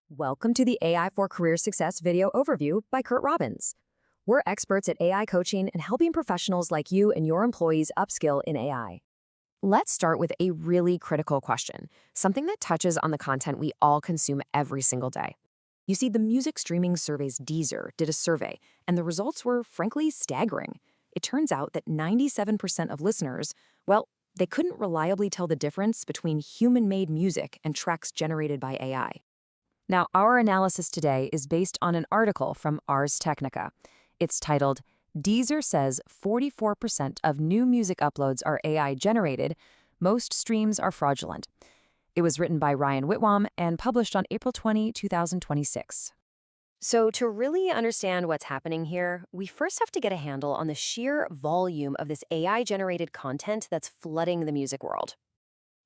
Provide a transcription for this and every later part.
Welcome to the AI for Career Success video overview by Curt Robbins. We're experts at AI coaching and helping professionals like you and your employees upskill in AI. Let's start with a really critical question, something that touches on the content we all consume every single day. You see, the music streaming survey's Deezer did a survey, and the results were frankly staggering. It turns out that 97% of listeners, well, they couldn't reliably tell the difference between human-made music and tracks generated by AI. Now, our analysis today is based on an article from Ars Technica. It's titled, Deezer says 44% of new music uploads are AI-generated. Most streams are fraudulent. It was written by Ryan Whitwam and published on April 20, 2026. So to really understand what's happening here, we first have to get a handle on the sheer volume of this AI-generated content that's flooding the music world.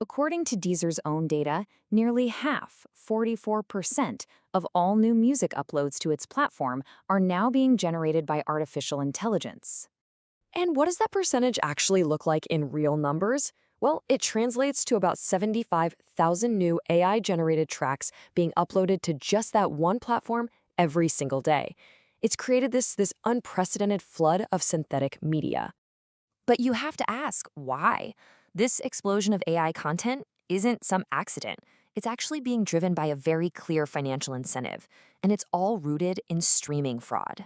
According to Deezer's own data, nearly half, 44%, of all new music uploads to its platform are now being generated by artificial intelligence. And what does that percentage actually look like in real numbers? Well, it translates to about 75,000 new AI-generated tracks being uploaded to just that one platform every single day. It's created this unprecedented flood of synthetic media. But you have to ask, why? This explosion of AI content isn't some accident. It's actually being driven by a very clear financial incentive, and it's all rooted in streaming fraud.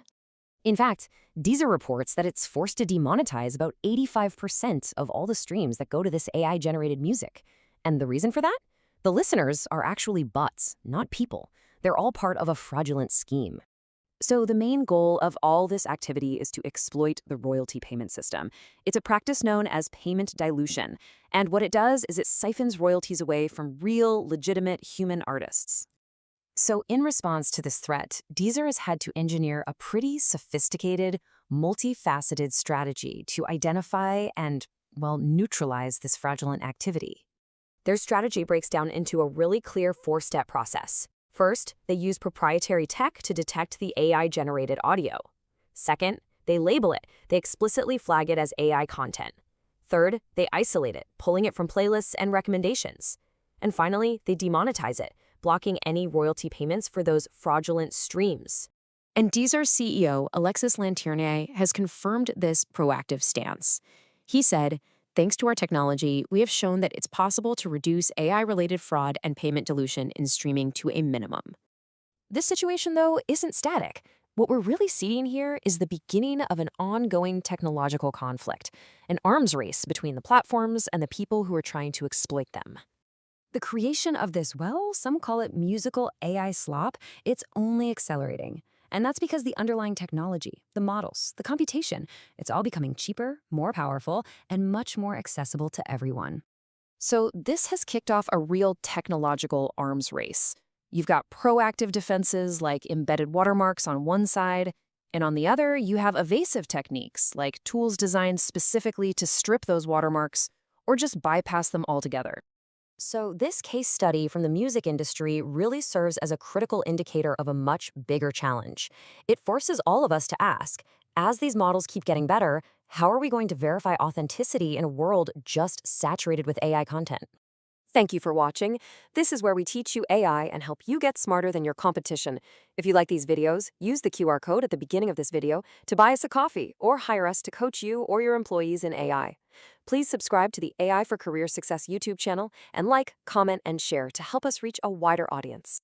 In fact, Deezer reports that it's forced to demonetize about 85% of all the streams that go to this AI-generated music. And the reason for that? The listeners are actually bots, not people. They're all part of a fraudulent scheme. So the main goal of all this activity is to exploit the royalty payment system. It's a practice known as payment dilution, and what it does is it siphons royalties away from real, legitimate human artists. So in response to this threat, Deezer has had to engineer a pretty sophisticated, multifaceted strategy to identify and, well, neutralize this fraudulent activity. Their strategy breaks down into a really clear four-step process. First, they use proprietary tech to detect the AI-generated audio. Second, they label it. They explicitly flag it as AI content. Third, they isolate it, pulling it from playlists and recommendations. And finally, they demonetize it, blocking any royalty payments for those fraudulent streams. And Deezer's CEO, Alexis Lanternier, has confirmed this proactive stance. He said, "Thanks to our technology, we have shown that it's possible to reduce AI-related fraud and payment dilution in streaming to a minimum." This situation, though, isn't static. What we're really seeing here is the beginning of an ongoing technological conflict, an arms race between the platforms and the people who are trying to exploit them. The creation of this, well, some call it musical AI slop, it's only accelerating. And that's because the underlying technology, the models, the computation, it's all becoming cheaper, more powerful, and much more accessible to everyone. So this has kicked off a real technological arms race. You've got proactive defenses like embedded watermarks on one side, and on the other, you have evasive techniques like tools designed specifically to strip those watermarks or just bypass them altogether. So this case study from the music industry really serves as a critical indicator of a much bigger challenge. It forces all of us to ask, as these models keep getting better, how are we going to verify authenticity in a world just saturated with AI content? Thank you for watching. This is where we teach you AI and help you get smarter than your competition. If you like these videos, use the QR code at the beginning of this video to buy us a coffee or hire us to coach you or your employees in AI. Please subscribe to the AI for Career Success YouTube channel and like, comment, and share to help us reach a wider audience.